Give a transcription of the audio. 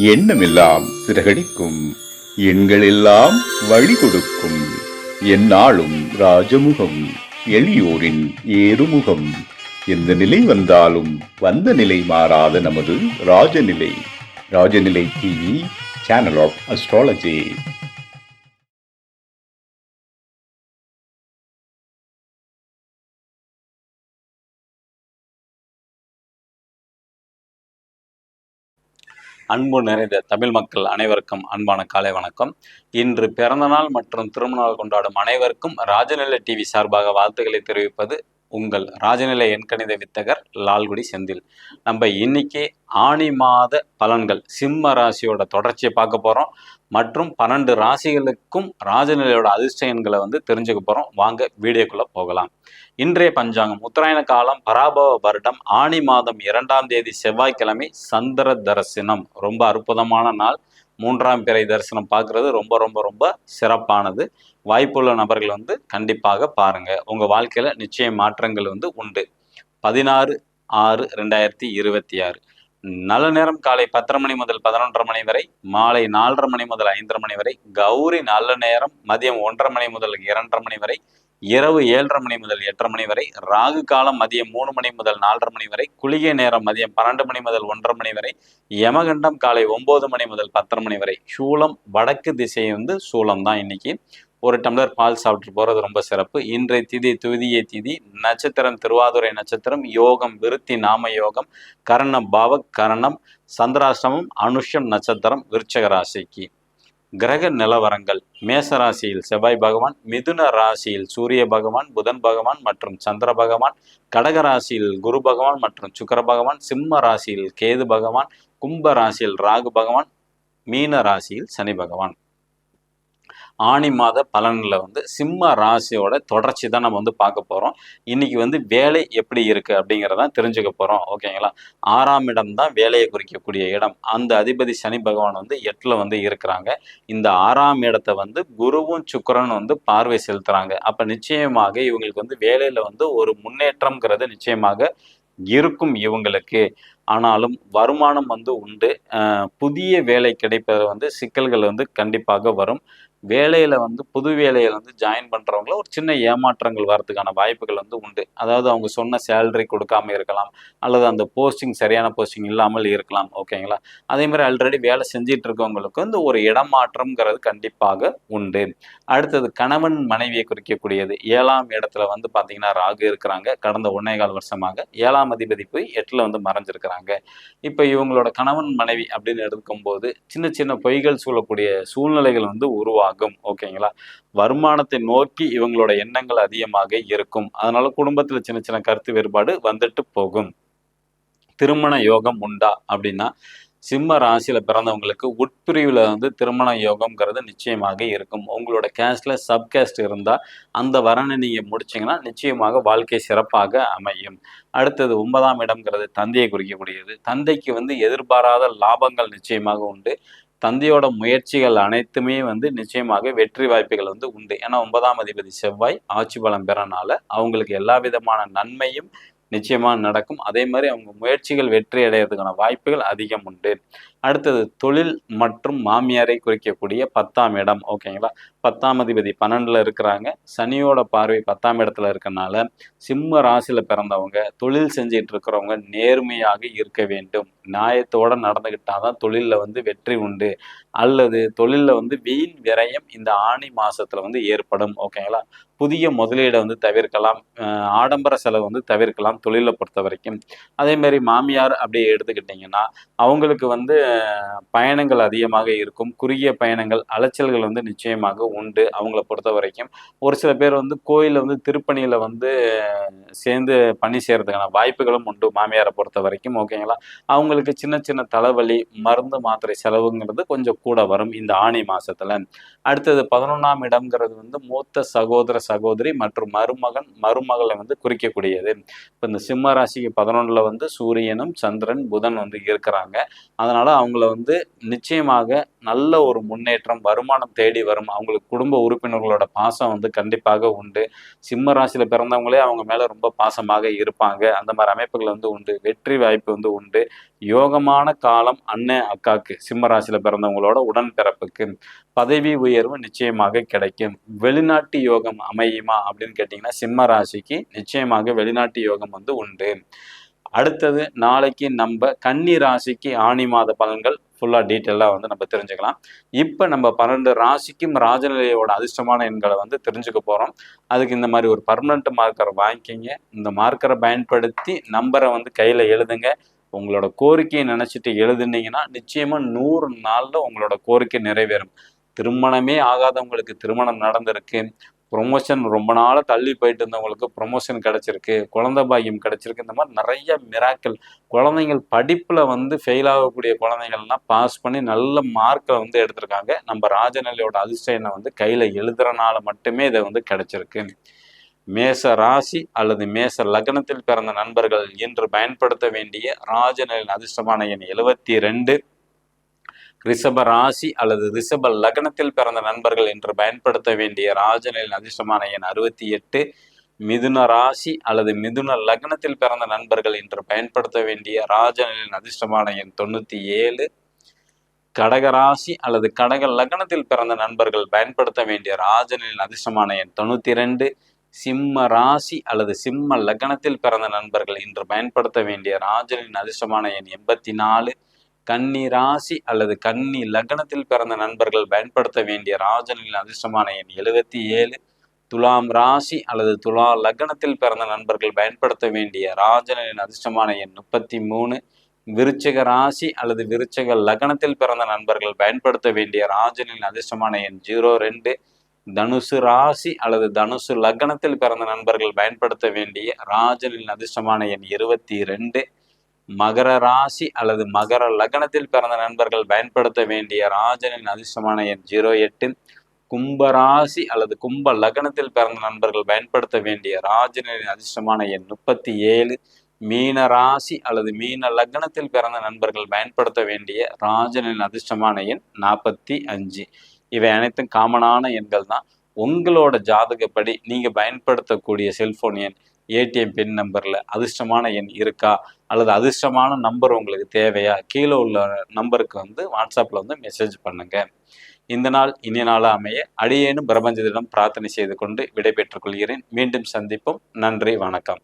எண்ணமெல்லாம் சிறகடிக்கும், எண்களெல்லாம் வழி கொடுக்கும், எந்நாளும் ராஜமுகம், எளியோரின் ஏறுமுகம். எந்த நிலை வந்தாலும் வந்த நிலை மாறாத நமது Rajanilai. Rajanilai TV, channel of astrology. அன்பு நிறைந்த தமிழ் மக்கள் அனைவருக்கும் அன்பான காலை வணக்கம். இன்று பிறந்தநாள் மற்றும் திருமணநாள் கொண்டாடும் அனைவருக்கும் ராஜநிலை டிவி சார்பாக வாழ்த்துக்களை தெரிவிப்பது உங்கள் ராஜநிலை எண்கணித வித்தகர் லால்குடி செந்தில். நம்ம இன்னைக்கு ஆணி மாத பலன்கள் சிம்ம ராசியோட தொடர்ச்சியை பார்க்க போறோம் மற்றும் 12 ராசிகளுக்கும் ராஜநிலையோட அதிர்ஷ்ட எண்களை தெரிஞ்சுக்க போறோம். வாங்க வீடியோக்குள்ள போகலாம். இன்றைய பஞ்சாங்கம் உத்தராயண காலம் பராபவ வருடம் ஆணி மாதம் 2ஆம் தேதி செவ்வாய்க்கிழமை சந்திர தரிசனம். ரொம்ப அற்புதமான நாள். 3ஆம் பிறை தரிசனம் பார்க்கறது ரொம்ப ரொம்ப ரொம்ப சிறப்பானது. வாய்ப்புள்ள நபர்கள் கண்டிப்பாக பாருங்க. உங்க வாழ்க்கையில நிச்சய மாற்றங்கள் உண்டு. 16/6/2026 நல்ல நேரம் காலை 10:30 மணி முதல் 11:30 மணி வரை, மாலை 4:30 மணி முதல் 5:30 மணி வரை, கௌரி நல்ல நேரம் மதியம் 1:30 மணி முதல் 2:30 மணி வரை, இரவு 7:30 மணி முதல் 8:30 மணி வரை, ராகு காலம் மதியம் 3 மணி முதல் 4:30 மணி வரை, குளிகை நேரம் மதியம் 12 மணி முதல் 1:30 மணி வரை, யமகண்டம் காலை 9 மணி முதல் 10:30 மணி வரை. சூலம் வடக்கு திசை சூலம் தான். இன்னைக்கு ஒரு டம்ளர் பால் சாப்பிட்டு போறது ரொம்ப சிறப்பு. இன்றைய திதி துவிதியை திதி, நட்சத்திரம் திருவாதுரை நட்சத்திரம், யோகம் விருத்தி நாம யோகம், கரணம் பாவ கரணம், சந்திராஷ்டமம் அனுஷம் நட்சத்திரம் விருச்சக ராசிக்கு. கிரக நிலவரங்கள்: மேச ராசியில் செவ்வாய் பகவான், மிதுன ராசியில் சூரிய பகவான், புதன் பகவான் மற்றும் சந்திர பகவான், கடக ராசியில் குரு பகவான் மற்றும் சுக்கர பகவான், சிம்ம ராசியில் கேது பகவான், கும்ப ராசியில் ராகு பகவான், மீன ராசியில் சனி பகவான். ஆணி மாத பலன்ல சிம்ம ராசியோட தொடர்ச்சி தான் நம்ம பார்க்க போறோம். இன்னைக்கு வேலை எப்படி இருக்கு அப்படிங்கிறத தெரிஞ்சுக்க போறோம். ஓகேங்களா? 6ஆம் இடம் தான் வேலையை குறிக்கக்கூடிய இடம். அந்த அதிபதி சனி பகவான் 8ல இருக்கிறாங்க. இந்த 6ஆம் இடத்தை குருவும் சுக்கிரனும் பார்வை செலுத்துறாங்க. அப்ப நிச்சயமாக இவங்களுக்கு வேலையில ஒரு முன்னேற்றம்ங்கிறது நிச்சயமாக இருக்கும் இவங்களுக்கு. ஆனாலும் வருமானம் உண்டு. புதிய வேலை கிடைப்பது சிக்கல்கள் கண்டிப்பாக வரும். வேலையில புது வேலையில ஜாயின் பண்றவங்கள ஒரு சின்ன ஏமாற்றங்கள் வரதுக்கான வாய்ப்புகள் உண்டு. அதாவது அவங்க சொன்ன சேலரி கொடுக்காம இருக்கலாம், அல்லது அந்த போஸ்டிங் சரியான போஸ்டிங் இல்லாமல் இருக்கலாம். ஓகேங்களா? அதே மாதிரி ஆல்ரெடி வேலை செஞ்சிட்டு இருக்கவங்களுக்கு ஒரு இடமாற்றம்ங்கிறது கண்டிப்பாக உண்டு. அடுத்தது கணவன் மனைவியை குறிக்கக்கூடியது. 7ஆம் இடத்துல பாத்தீங்கன்னா ராகு இருக்கிறாங்க. கடந்த 1.25 வருஷமாக 7ஆம் அதிபதி போய் 8ல மறைஞ்சிருக்கிறாங்க. இப்ப இவங்களோட கணவன் மனைவி அப்படின்னு எடுக்கும் போது சின்ன சின்ன பொய்கள் சொல்லக்கூடிய சூழ்நிலைகள் உருவாகும். ஓகேங்களா? வருமானத்தை நோக்கி இவங்களோட எண்ணங்கள் அதிகமாக இருக்கும். அதனால குடும்பத்துல சின்ன சின்ன கருத்து வேறுபாடு வந்துட்டு போகும். திருமண யோகம் உண்டா அப்படின்னா, சிம்ம ராசியில பிறந்தவங்களுக்கு உட்பிரிவுல திருமண யோகம்ங்கிறது நிச்சயமாக இருக்கும். உங்களோட கேஸ்ட்ல சப்கேஸ்ட் இருந்தா அந்த வரனை நீங்க முடிச்சீங்கன்னா நிச்சயமாக வாழ்க்கை சிறப்பாக அமையும். அடுத்தது 9ஆம் இடம்ங்கிறது தந்தையை குறிக்கக்கூடியது. தந்தைக்கு எதிர்பாராத லாபங்கள் நிச்சயமாக உண்டு. தந்தையோட முயற்சிகள் அனைத்துமே நிச்சயமாக வெற்றி வாய்ப்புகள் உண்டு. ஏன்னா 9ஆம் அதிபதி செவ்வாய் ஆட்சி பலம் பெறனால அவங்களுக்கு எல்லா விதமான நன்மையும் நிச்சயமா நடக்கும். அதே மாதிரி அவங்க முயற்சிகள் வெற்றி அடைகிறதுக்கான வாய்ப்புகள் அதிகம் உண்டு. அடுத்தது தொழில் மற்றும் மாமியாரை குறிக்கக்கூடிய 10ஆம் இடம். ஓகேங்களா? 10ஆம் அதிபதி 12ல இருக்கிறாங்க. சனியோட பார்வை 10ஆம் இடத்துல இருக்கனால சிம்ம ராசியில பிறந்தவங்க, தொழில் செஞ்சிட்டு இருக்கிறவங்க நேர்மையாக இருக்க வேண்டும். நியாயத்தோட நடந்துகிட்டாதான் தொழில்ல வெற்றி உண்டு. அல்லது தொழில்ல வீண் விரயம் இந்த ஆணி மாசத்துல ஏற்படும். ஓகேங்களா? புதிய முதலீடை தவிர்க்கலாம். ஆடம்பர செலவு தவிர்க்கலாம் தொழிலை பொறுத்த வரைக்கும். அதே மாதிரி மாமியார் அப்படியே எடுத்துக்கிட்டிங்கன்னா அவங்களுக்கு பயணங்கள் அதிகமாக இருக்கும். குறுகிய பயணங்கள் அலைச்சல்கள் நிச்சயமாக உண்டு. அவங்கள பொறுத்த வரைக்கும் ஒரு சில பேர் கோயிலில் திருப்பணியில் சேர்ந்து பணி செய்கிறதுக்கான வாய்ப்புகளும் உண்டு மாமியாரை பொறுத்த வரைக்கும். ஓகேங்களா? அவங்களுக்கு சின்ன சின்ன தலைவலி, மருந்து மாத்திரை செலவுங்கிறது கொஞ்சம் கூட வரும் இந்த ஆணி மாசத்துல. அடுத்தது 11ஆம் இடம்ங்கிறது மூத்த சகோதர சகோதரி மற்றும் மருமகன் மருமகளை குறிக்கக்கூடியது. இப்போ இந்த சிம்ம ராசிக்கு 11ல சூரியனும் சந்திரன் புதன் இருக்கிறாங்க. அதனால அவங்கள வந்து நிச்சயமாக நல்ல ஒரு முன்னேற்றம், வருமானம் தேடி வரும். அவங்களுக்கு குடும்ப உறுப்பினர்களோட பாசம் வந்து கண்டிப்பாக உண்டு. சிம்ம ராசியில பிறந்தவங்களே அவங்க மேல ரொம்ப பாசமாக இருப்பாங்க. அந்த மாதிரி அமைப்புகள் வந்து உண்டு. வெற்றி வாய்ப்பு வந்து உண்டு. யோகமான காலம் அண்ணன் அக்காக்கு, சிம்ம ராசியில பிறந்தவங்களோட உடன்பிறப்புக்கு பதவி உயர்வு நிச்சயமாக கிடைக்கும். வெளிநாட்டு யோகம் அமையுமா அப்படின்னு கேட்டீங்கன்னா, சிம்ம ராசிக்கு நிச்சயமாக வெளிநாட்டு யோகம் வந்து உண்டு. அடுத்தது நாளைக்கு நம்ம கன்னி ராசிக்கு ஆணி மாத பலன்கள் ஃபுல்லா டீட்டெயிலா வந்து நம்ம தெரிஞ்சுக்கலாம். இப்ப நம்ம 12 ராசிக்கும் ராஜநிலையோட அதிர்ஷ்டமான எண்களை வந்து தெரிஞ்சுக்க போறோம். அதுக்கு இந்த மாதிரி ஒரு பர்மனன்ட் மார்க்கர் வாங்கிக்கிங்க. இந்த மார்க்கரை பயன்படுத்தி நம்பரை வந்து கையில எழுதுங்க. உங்களோட கோரிக்கையை நினைச்சிட்டு எழுதுனீங்கன்னா நிச்சயமா 100 நாள்ல உங்களோட கோரிக்கை நிறைவேறும். திருமணமே ஆகாதவங்களுக்கு திருமணம் நடந்திருக்கு. ப்ரொமோஷன் ரொம்ப நாளா தள்ளி போயிட்டு இருந்தவங்களுக்கு ப்ரொமோஷன் கிடைச்சிருக்கு. குழந்தை பாக்கியம் கிடைச்சிருக்கு. இந்த மாதிரி நிறைய மிராக்கள். குழந்தைகள் படிப்புல வந்து ஃபெயில் ஆகக்கூடிய குழந்தைகள்லாம் பாஸ் பண்ணி நல்ல மார்க்கை வந்து எடுத்திருக்காங்க. நம்ம ராஜநிலையோட அதிர்ஷ்ட எண்ணை வந்து கையில எழுதுறனால மட்டுமே இதை வந்து கிடைச்சிருக்கு. மேச ராசி அல்லது மேச லக்னத்தில் பிறந்த நண்பர்கள் இன்று பயன்படுத்த வேண்டிய ராஜநிலையின் அதிர்ஷ்டமான எண் 72. ரிஷப ராசி அல்லது ரிஷப லக்னத்தில் பிறந்த நண்பர்கள் என்று பயன்படுத்த வேண்டிய ராஜநிலையின் அதிர்ஷ்டமான எண் 68. மிதுன ராசி அல்லது மிதுன லக்னத்தில் பிறந்த நண்பர்கள் என்று பயன்படுத்த வேண்டிய ராஜநிலையின் அதிர்ஷ்டமான எண் 97. கடக ராசி அல்லது கடக லக்னத்தில் பிறந்த நண்பர்கள் பயன்படுத்த வேண்டிய ராஜநிலையின் அதிர்ஷ்டமான எண் 92. சிம்ம ராசி அல்லது சிம்ம லக்னத்தில் பிறந்த நண்பர்கள் இன்று பயன்படுத்த வேண்டிய ராஜநிலையின் அதிர்ஷ்டமான எண் 84. கன்னி ராசி அல்லது கன்னி லக்னத்தில் பிறந்த நண்பர்கள் பயன்படுத்த வேண்டிய ராஜநிலையின் அதிர்ஷ்டமான எண் 77. துலாம் ராசி அல்லது துலா லக்னத்தில் பிறந்த நண்பர்கள் பயன்படுத்த வேண்டிய ராஜநிலையின் அதிர்ஷ்டமான எண் 33. விருச்சிக ராசி அல்லது விருச்சிக லக்னத்தில் பிறந்த நண்பர்கள் பயன்படுத்த வேண்டிய ராஜநிலையின் அதிர்ஷ்டமான எண் 02. தனுசு ராசி அல்லது தனுசு லக்னத்தில் பிறந்த நண்பர்கள் பயன்படுத்த வேண்டிய ராஜநிலையின் அதிர்ஷ்டமான எண் 22. மகர ராசி அல்லது மகர லக்னத்தில் பிறந்த நண்பர்கள் பயன்படுத்த வேண்டிய ராஜனின் அதிர்ஷ்டமான எண் 08. கும்ப ராசி அல்லது கும்ப லக்னத்தில் பிறந்த நண்பர்கள் பயன்படுத்த வேண்டிய ராஜனின் அதிர்ஷ்டமான எண் 37. மீன ராசி அல்லது மீன லக்னத்தில் பிறந்த நண்பர்கள் பயன்படுத்த வேண்டிய ராஜனின் அதிர்ஷ்டமான எண் 45. இவை அனைத்தும் காமனான எண்கள் தான். உங்களோட ஜாதகப்படி நீங்க பயன்படுத்தக்கூடிய செல்போன் எண், ஏடிஎம் பின் நம்பர்ல அதிர்ஷ்டமான எண் இருக்கா அல்லது அதிர்ஷ்டமான நம்பர் உங்களுக்கு தேவையா, கீழே உள்ள நம்பருக்கு வந்து வாட்ஸ்அப்ல வந்து மெசேஜ் பண்ணுங்க. இந்த நாள் இனிய நாளா அமைய அடியேனும் பிரபஞ்சத்திடம் பிரார்த்தனை செய்து கொண்டு விடைபெற்றுக் கொள்கிறேன். மீண்டும் சந்திப்போம். நன்றி, வணக்கம்.